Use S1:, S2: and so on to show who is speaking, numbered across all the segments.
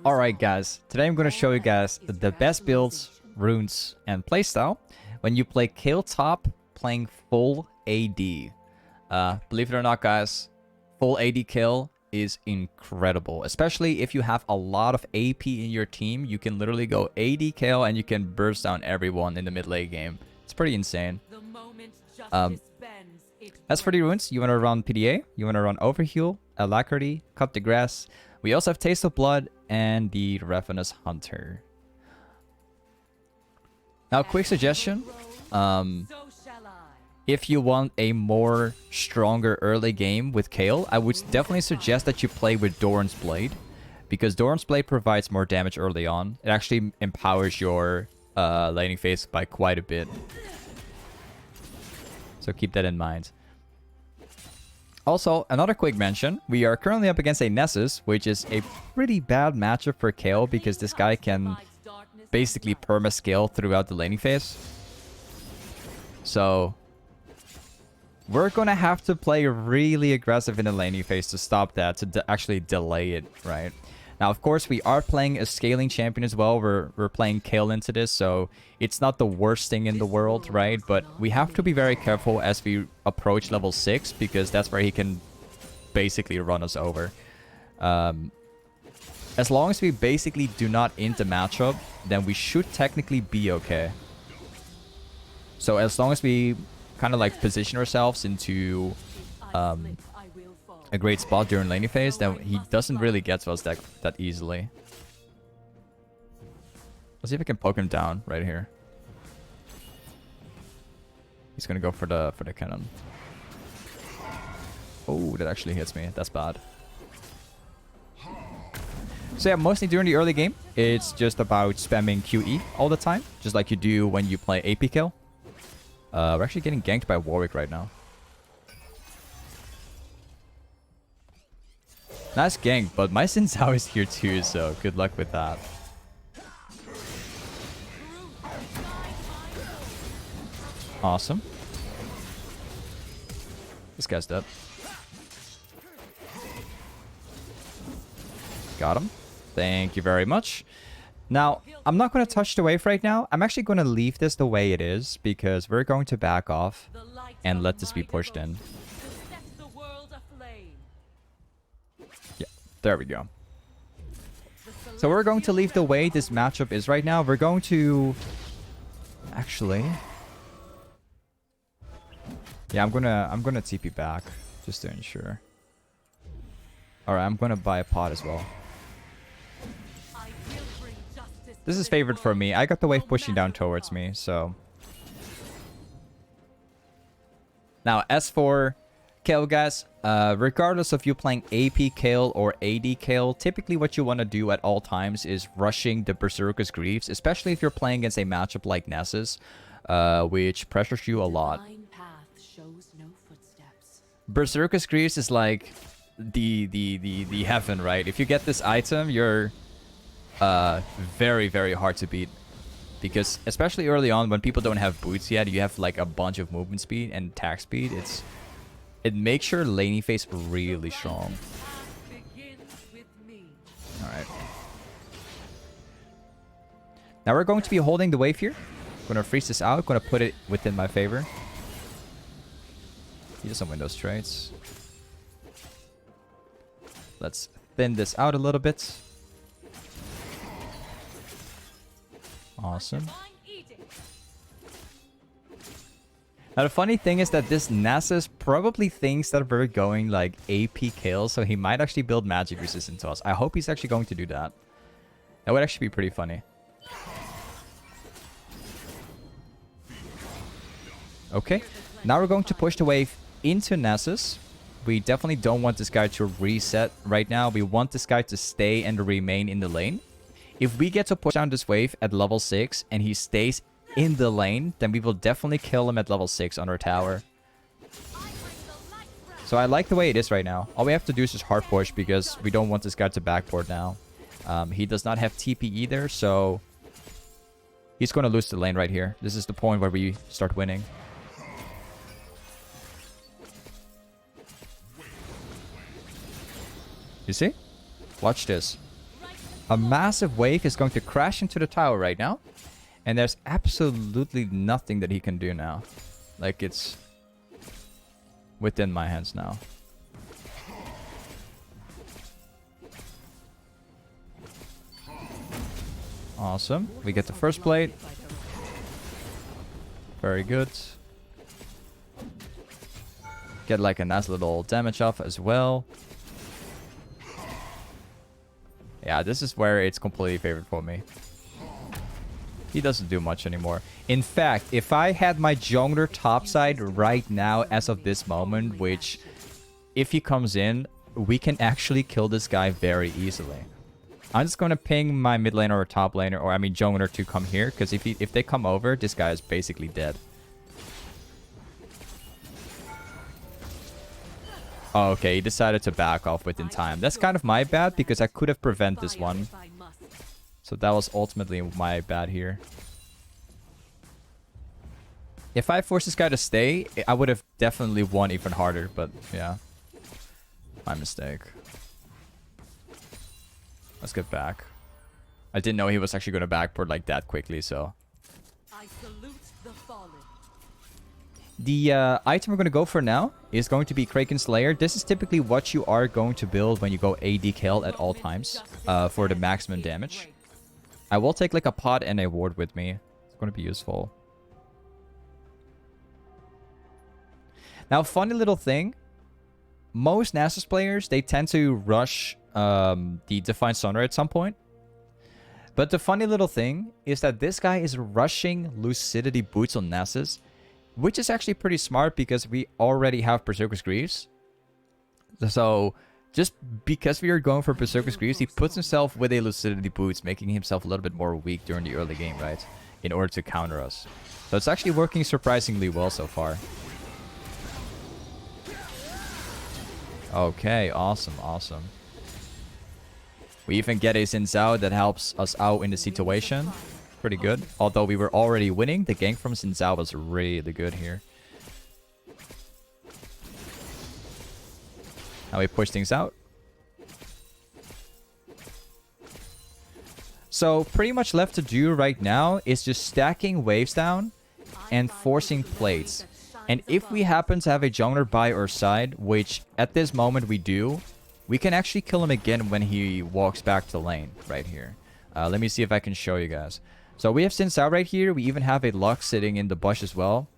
S1: Alright guys, today I'm going to show you guys the best builds, runes, and playstyle when you play Kayle top playing full AD. Believe it or not guys, full AD Kayle is incredible. Especially if you have a lot of AP in your team, you can literally go AD Kayle and you can burst down everyone in the mid late game. It's pretty insane. As for the runes, you want to run PDA, you want to run Overheal, Alacrity, Cut the Grass. We also have Taste of Blood and the Ravenous Hunter. Now, quick suggestion. If you want a more stronger early game with Kayle, I would definitely suggest that you play with Doran's Blade. Because Doran's Blade provides more damage early on. It actually empowers your laning phase by quite a bit. So keep that in mind. Also, another quick mention. We are currently up against a Nasus, which is a pretty bad matchup for Kayle because this guy can basically perma-scale throughout the laning phase. So we're going to have to play really aggressive in the laning phase to stop that, to actually delay it, right? Now, of course, we are playing a scaling champion as well. We're playing Kayle into this, so it's not the worst thing in the world, right? But we have to be very careful as we approach level 6, because that's where he can basically run us over. As long as we basically do not int the matchup, then we should technically be okay. So as long as we kind of like position ourselves into a great spot during laning phase, then he doesn't really get to us that easily. Let's see if I can poke him down right here. He's gonna go for the cannon. Oh, that actually hits me. That's bad. So yeah, mostly during the early game, it's just about spamming QE all the time, just like you do when you play AP Kayle. We're actually getting ganked by Warwick right now. Nice gank, but my Xin Zhao is here too, so good luck with that. Awesome. This guy's dead. Got him. Thank you very much. Now, I'm not going to touch the wave right now. I'm actually going to leave this the way it is, because we're going to back off and let this be pushed in. There we go. So we're going to leave the way this matchup is right now. We're going to... Actually... Yeah, I'm gonna TP back, just to ensure. Alright, I'm gonna buy a pot as well. This is favored for me. I got the wave pushing down towards me, so... Now, as for Kayle, guys, regardless of you playing AP Kayle or AD Kayle, typically what you want to do at all times is rushing the Berserker Greaves, especially if you're playing against a matchup like Nasus, which pressures you a lot. Berserker Greaves is like the heaven, right? If you get this item, you're very, very hard to beat. Because especially early on, when people don't have boots yet, you have like a bunch of movement speed and attack speed. It makes your laning phase really strong. Alright. Now we're going to be holding the wave here. Going to freeze this out. Going to put it within my favor. He doesn't win those trades. Let's thin this out a little bit. Awesome. Now the funny thing is that this Nasus probably thinks that we're going like AP Kayle, so he might actually build magic resistance to us. I hope he's actually going to do that. That would actually be pretty funny. Okay, now we're going to push the wave into Nasus. We definitely don't want this guy to reset right now. We want this guy to stay and remain in the lane. If we get to push down this wave at level 6 and he stays in the lane, then we will definitely kill him at level 6 on our tower. So I like the way it is right now. All we have to do is just hard push, because we don't want this guy to backboard now. He does not have TP either, so he's going to lose the lane right here. This is the point where we start winning. You see? Watch this. A massive wave is going to crash into the tower right now. And there's absolutely nothing that he can do now. Like, it's within my hands now. Awesome. We get the first plate. Very good. Get like a nice little damage off as well. Yeah, this is where it's completely favored for me. He doesn't do much anymore. In fact, if I had my jungler topside right now as of this moment, which if he comes in, we can actually kill this guy very easily. I'm just going to ping my mid laner or top laner, or I mean jungler to come here, because if they come over, this guy is basically dead. Oh, okay, he decided to back off within time. That's kind of my bad, because I could have prevented this one. So that was ultimately my bad here. If I forced this guy to stay, I would have definitely won even harder, but yeah. My mistake. Let's get back. I didn't know he was actually going to backboard like that quickly, so. I salute the fallen. The item we're going to go for now is going to be Kraken Slayer. This is typically what you are going to build when you go AD Kayle at all times for the maximum damage. I will take like a pot and a ward with me. It's going to be useful. Now, funny little thing. Most Nasus players, they tend to rush the Divine Sunray at some point. But the funny little thing is that this guy is rushing Lucidity Boots on Nasus, which is actually pretty smart because we already have Berserker Greaves. So, just because we are going for Berserker Greaves, he puts himself with a Lucidity Boots, making himself a little bit more weak during the early game, right? In order to counter us. So it's actually working surprisingly well so far. Okay, awesome, awesome. We even get a Xin Zhao that helps us out in the situation. Pretty good. Although we were already winning, the gank from Xin Zhao was really good here. Now we push things out. So pretty much left to do right now is just stacking waves down and forcing plates. And if we happen to have a jungler by our side, which at this moment we do, we can actually kill him again when he walks back to lane right here. Let me see if I can show you guys. So we have Xin Zhao right here. We even have a Lux sitting in the bush as well.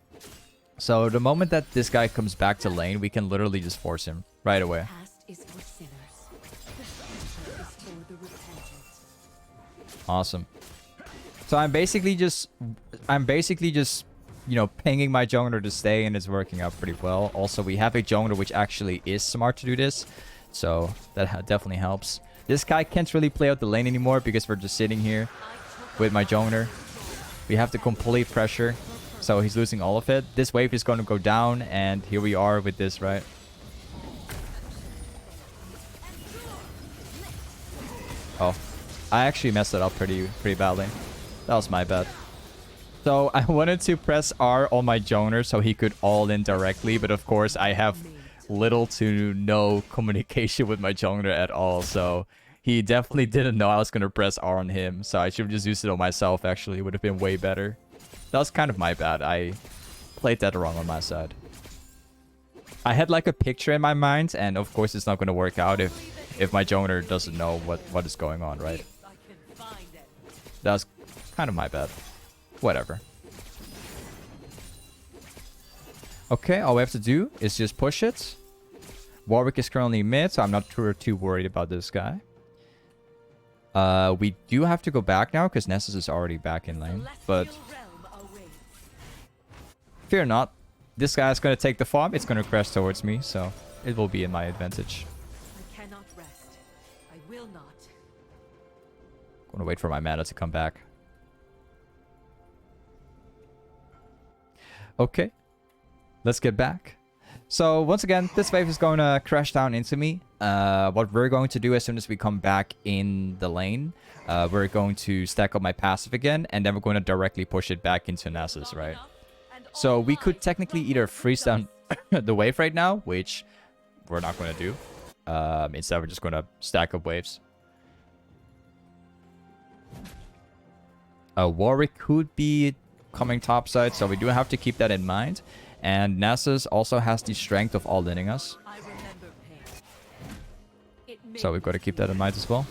S1: So the moment that this guy comes back to lane, we can literally just force him right away. Awesome. So I'm basically just you know, pinging my jungler to stay, and it's working out pretty well. Also, we have a jungler which actually is smart to do this, so that definitely helps. This guy can't really play out the lane anymore because we're just sitting here with my jungler. We have the complete pressure, so he's losing all of it. This wave is going to go down, and here we are with this, right? Oh, I actually messed it up pretty badly. That was my bad. So I wanted to press R on my jungler so he could all in directly, but of course I have little to no communication with my jungler at all, so he definitely didn't know I was going to press R on him, so I should have just used it on myself. Actually, it would have been way better. That was kind of my bad. I played that wrong on my side. I had like a picture in my mind, and of course it's not going to work out if my jungler doesn't know what is going on, right? That was kind of my bad. Whatever. Okay, all we have to do is just push it. Warwick is currently mid, so I'm not too worried about this guy. We do have to go back now because Nasus is already back in lane, but fear not. This guy's going to take the farm. It's going to crash towards me, so it will be in my advantage.
S2: I cannot rest. I will not.
S1: Going to wait for my mana to come back. Okay, let's get back. So once again, this wave is going to crash down into me. What we're going to do as soon as we come back in the lane, we're going to stack up my passive again, and then we're going to directly push it back into Nasus, right? So we could technically either freeze down the wave right now, which we're not going to do. Instead, we're just going to stack up waves. Warwick could be coming topside, so we do have to keep that in mind. And Nasus also has the strength of all-inning us.
S2: I remember pain. It
S1: So we've got to keep that in mind as well.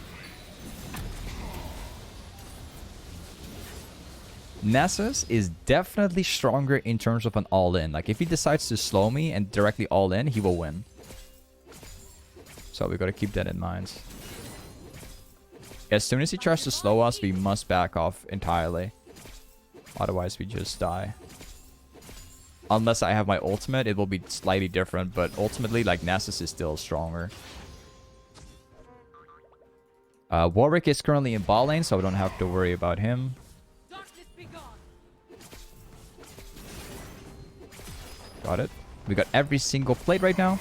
S1: Nasus is definitely stronger in terms of an all-in. Like, if he decides to slow me and directly all-in, he will win. So we got to keep that in mind. As soon as he tries to slow us, we must back off entirely. Otherwise, we just die. Unless I have my ultimate, it will be slightly different. But ultimately, like, Nasus is still stronger. Warwick is currently in bot lane, so we don't have to worry about him. Got it. We got every single plate right now.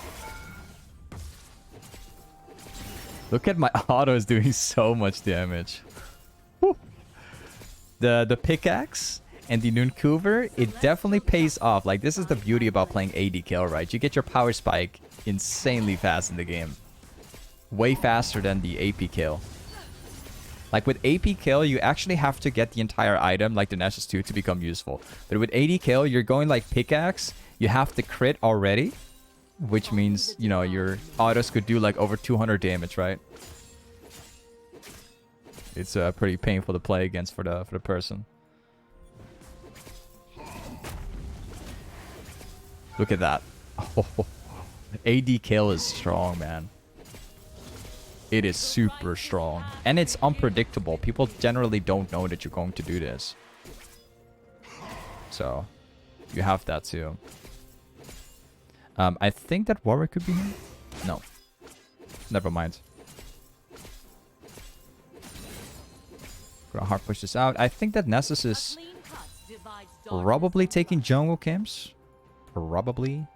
S1: Look at my autos doing so much damage. Woo. The pickaxe and the Nooncuver, it definitely pays off. Like, this is the beauty about playing AD Kayle, right? You get your power spike insanely fast in the game. Way faster than the AP Kayle. Like, with AP Kayle, you actually have to get the entire item, like the Nasus 2, to become useful. But with AD Kayle, you're going like pickaxe. You have to crit already. Which means, you know, your autos could do like over 200 damage, right? It's pretty painful to play against for the person. Look at that. Oh, AD Kayle is strong, man. It is super strong. And it's unpredictable. People generally don't know that you're going to do this. So, you have that too. I think that Warwick could be here. No. Never mind. Gonna hard push this out. I think that Nasus is probably taking jungle camps. Probably.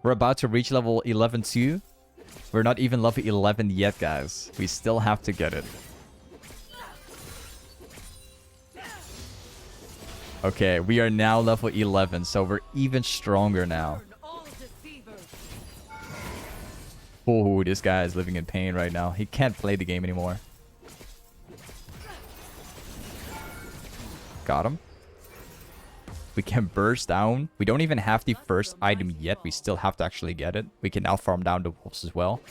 S1: We're about to reach level 11 too. We're not even level 11 yet, guys. We still have to get it. Okay, we are now level 11, so we're even stronger now. Oh, this guy is living in pain right now. He can't play the game anymore. Got him. We can burst down. We don't even have the first item yet. We still have to actually get it. We can now farm down the wolves as well.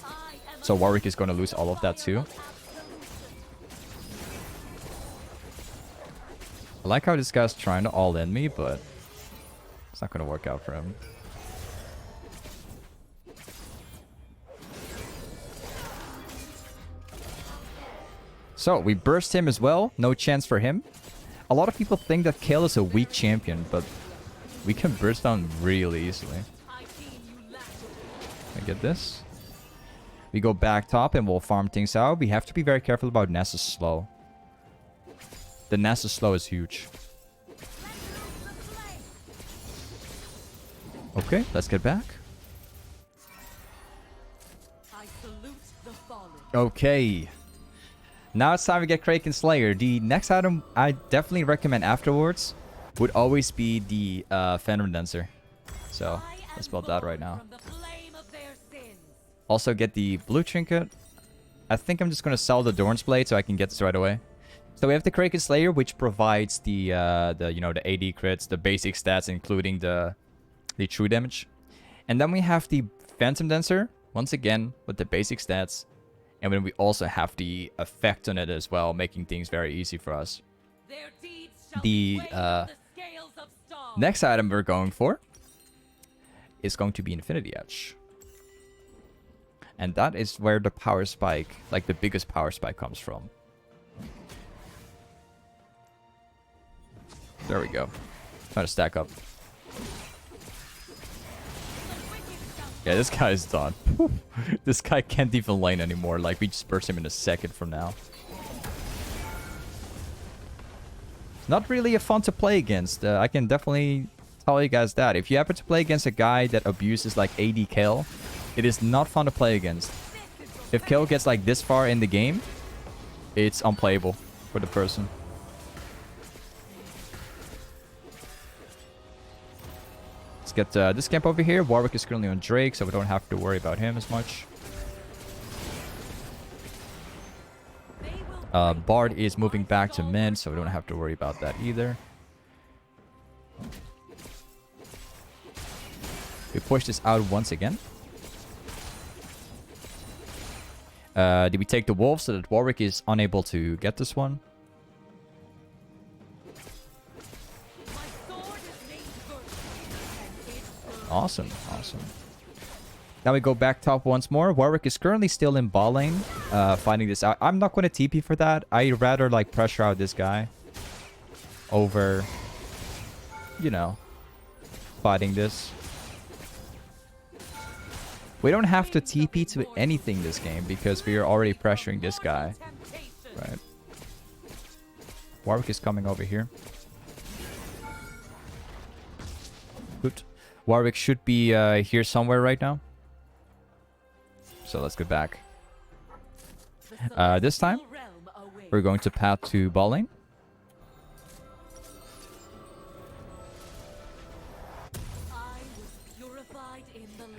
S1: So Warwick is going to lose all of that too. I like how this guy's trying to all-in me, but it's not going to work out for him. So, we burst him as well. No chance for him. A lot of people think that Kayle is a weak champion, but we can burst down really easily. I get this. We go back top and we'll farm things out. We have to be very careful about Nasus slow. The Nasus slow is huge. Okay, let's get back. Okay. Now it's time to get Kraken Slayer. The next item I definitely recommend afterwards would always be the Phantom Dancer. So, let's build that right now. Also get the blue trinket. I think I'm just going to sell the Dorn's Blade so I can get this right away. So we have the Kraken Slayer, which provides the you know, the AD crits, the basic stats, including the true damage. And then we have the Phantom Dancer, once again, with the basic stats. And then we also have the effect on it as well, making things very easy for us. The next item we're going for is going to be Infinity Edge. And that is where the power spike, like the biggest power spike, comes from. There we go. Try to stack up. Yeah, this guy is done. This guy can't even lane anymore. Like, we just burst him in a second from now. Not really a fun to play against. I can definitely tell you guys that. If you happen to play against a guy that abuses like AD Kayle, it is not fun to play against. If Kayle gets like this far in the game, it's unplayable for the person. Let's get this camp over here. Warwick is currently on Drake, so we don't have to worry about him as much. Bard is moving back to mid, so we don't have to worry about that either. We push this out once again. Did we take the wolf so that Warwick is unable to get this one? Awesome, awesome. Now we go back top once more. Warwick is currently still in ball lane, finding this out. I'm not going to TP for that. I'd rather like pressure out this guy over, you know, fighting this. We don't have to TP to anything this game because we are already pressuring this guy. Right. Warwick is coming over here. Good. Warwick should be here somewhere right now. So let's get back. This time, we're going to path to ball lane.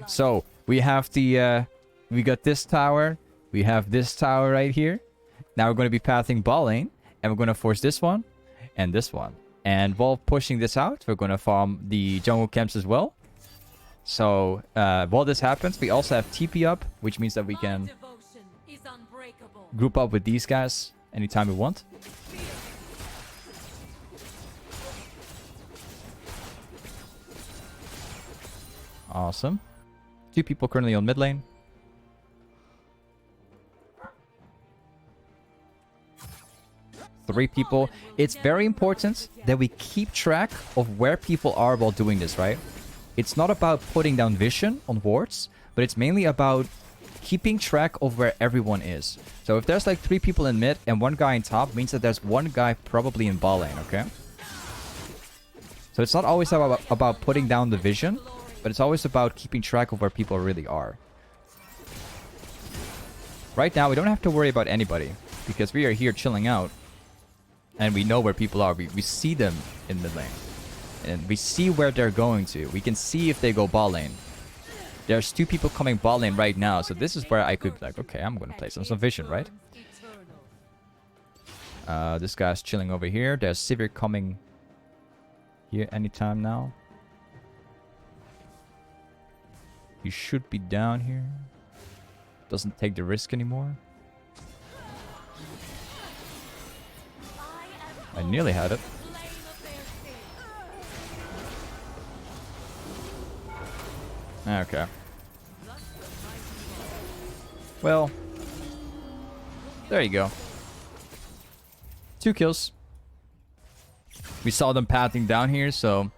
S1: So we have the we got this tower, we have this tower right here. Now we're going to be pathing ball lane, and we're going to force this one and this one. And while pushing this out, we're going to farm the jungle camps as well. So while this happens, we also have TP up, which means that we can group up with these guys anytime we want. Awesome. 2 people currently on mid lane. Three people. It's very important that we keep track of where people are while doing this, right? It's not about putting down vision on wards, but it's mainly about keeping track of where everyone is. So if there's like 3 people in mid and 1 guy in top, means that there's 1 guy probably in ball lane, okay? So it's not always about putting down the vision, but it's always about keeping track of where people really are. Right now, we don't have to worry about anybody, because we are here chilling out. And we know where people are. We see them in mid lane. And we see where they're going to. We can see if they go ball lane. There's 2 people coming ball lane right now. So this is where I could be like, okay, I'm going to play some vision, right? This guy's chilling over here. There's Sivir coming here anytime now. He should be down here. Doesn't take the risk anymore. I nearly had it. Okay. Well, there you go. 2 kills. We saw them pathing down here, so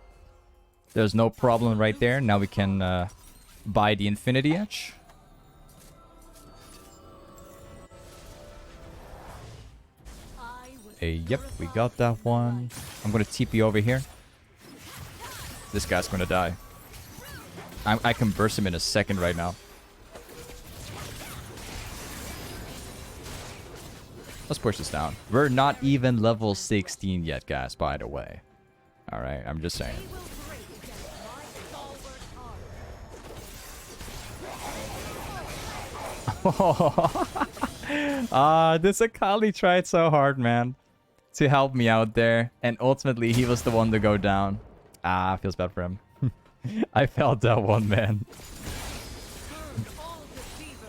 S1: there's no problem right there. Now we can buy the Infinity Edge. Yep, we got that one. I'm gonna TP over here. This guy's gonna die. I can burst him in a second right now. Let's push this down. We're not even level 16 yet, guys, by the way. Alright, I'm just saying. This Akali tried so hard, man, to help me out there, and ultimately he was the one to go down. Feels bad for him. I felt that one, man.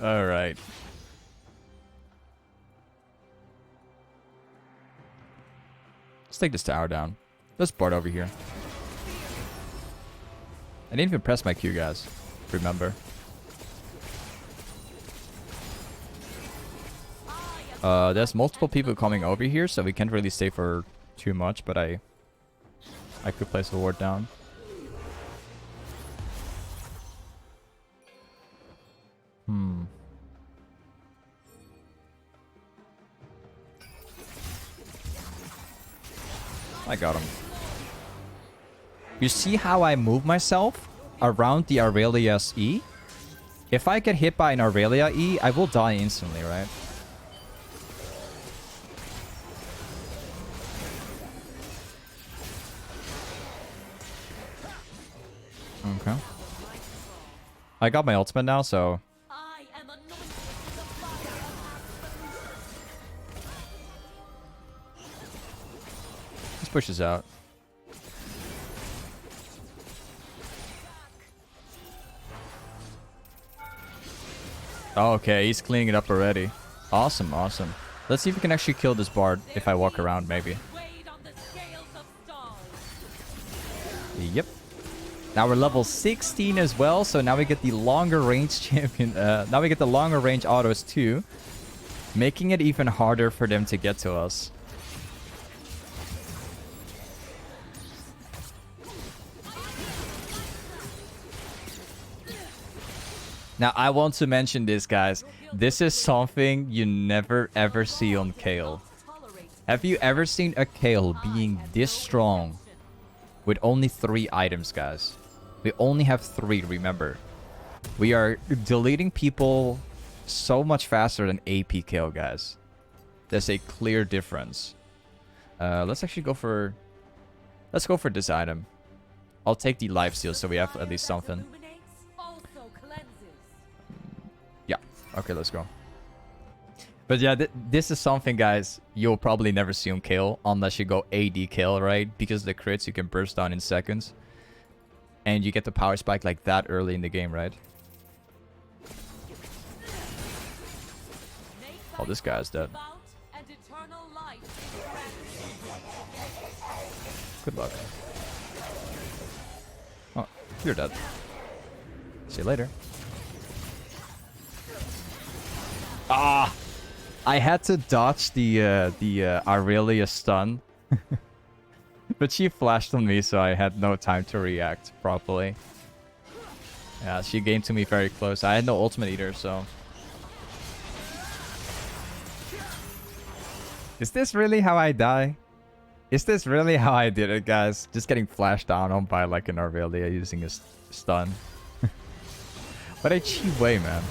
S1: Alright. Let's take this tower down. Let's board over here. I didn't even press my Q, guys. Remember. There's multiple people coming over here, so we can't really stay for too much, but I could place a ward down. I got him. You see how I move myself around the Aurelia's E? If I get hit by an Aurelia E, I will die instantly, right? Okay. I got my ultimate now, so... Just push this out. Oh, okay, he's cleaning it up already. Awesome, awesome. Let's see if we can actually kill this bard if I walk around, maybe. Yep. Now we're level 16 as well, so now we get the longer range champion. Now we get the longer range autos too, making it even harder for them to get to us. Now, I want to mention this, guys. This is something you never ever see on Kayle. Have you ever seen a Kayle being this strong with only 3 items, guys? We only have 3, remember. We are deleting people so much faster than AP Kayle, guys. There's a clear difference. Let's actually go for... Let's go for this item. I'll take the lifesteal so we have at least something. Yeah. Okay, let's go. But yeah, this is something, guys, you'll probably never see on Kayle unless you go AD Kayle, right? Because the crits you can burst down in seconds. And you get the power spike like that early in the game, right? Oh, this guy's dead. Good luck. Oh, you're dead. See you later. Ah! I had to dodge the Aurelia stun. But she flashed on me, so I had no time to react properly. Yeah, she came to me very close. I had no ultimate either, so... Is this really how I die? Is this really how I did it, guys? Just getting flashed down on by like an Aurelia using a stun. What a cheap way, man.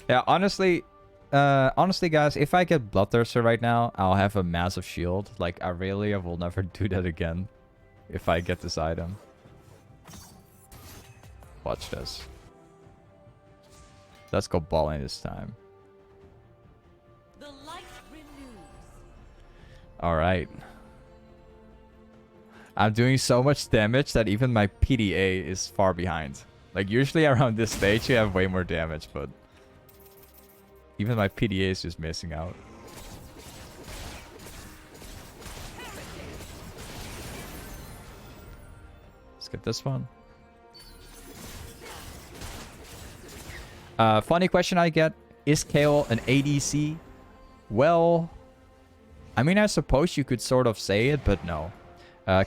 S1: Yeah, honestly, guys, if I get Bloodthirster right now, I'll have a massive shield. Like, Aurelia will never do that again if I get this item. Watch this. Let's go balling this time. Alright. I'm doing so much damage that even my PDA is far behind. Like, usually around this stage you have way more damage, but... even my PDA is just missing out. Let's get this one. Funny question I get. Is Kayle an ADC? Well, I mean, I suppose you could sort of say it, but no.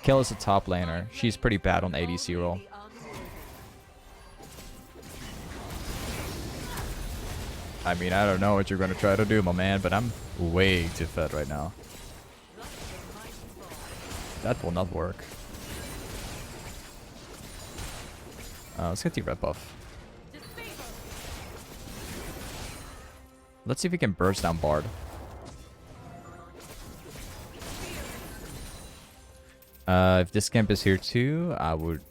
S1: Kayle is a top laner. She's pretty bad on ADC role. I mean, I don't know what you're going to try to do, my man, but I'm way too fed right now. That will not work. Let's get the red buff. Let's see if we can burst down Bard. If this camp is here too, I would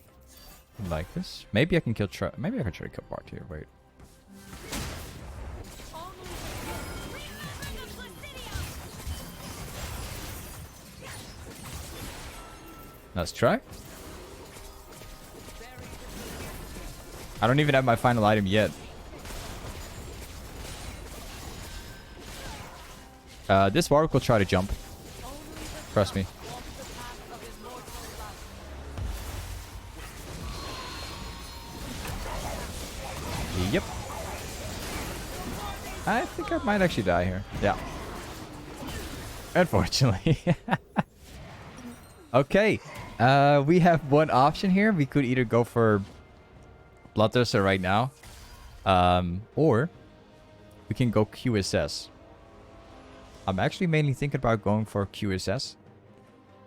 S1: like this. Maybe I can kill maybe I can try to kill Bard here. Wait. Let's try. I don't even have my final item yet. This Warwick will try to jump. Trust me. Yep. I think I might actually die here. Yeah. Unfortunately. Okay. We have one option here. We could either go for Bloodthirster right now. Or we can go QSS. I'm actually mainly thinking about going for QSS.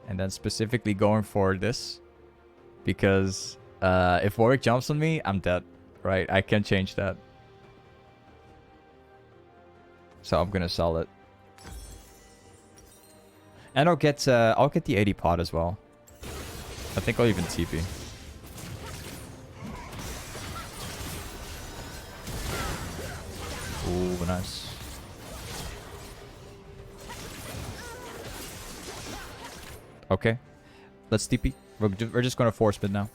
S1: And then specifically going for this. Because if Warwick jumps on me, I'm dead. Right? I can't change that. So I'm gonna sell it. And I'll get the 80 pot as well. I think I'll even TP. Ooh, nice. Okay. Let's TP. We're just gonna force mid now.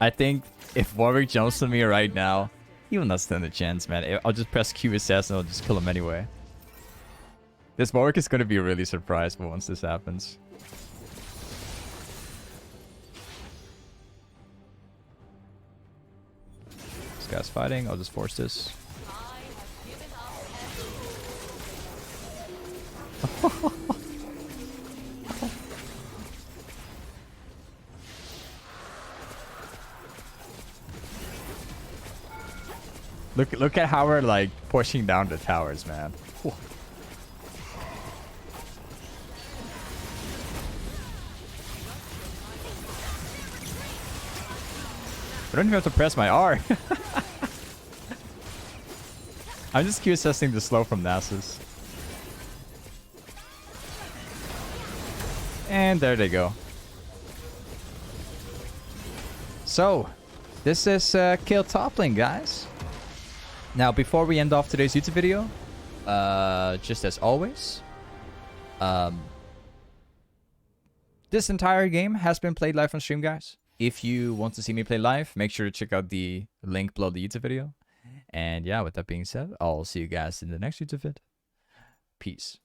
S1: I think if Warwick jumps on me right now, he will not stand a chance, man. I'll just press Q assassin and I'll just kill him anyway. This Warwick is gonna be really surprised once this happens. This guy's fighting. I'll just force this. Look at how we're like pushing down the towers, man. Whew. I don't even have to press my R. I'm just Q assessing the slow from Nasus. And there they go. So, this is Kayle top lane, guys. Now, before we end off today's YouTube video, just as always, this entire game has been played live on stream, guys. If you want to see me play live, make sure to check out the link below the YouTube video. And yeah, with that being said, I'll see you guys in the next YouTube vid. Peace.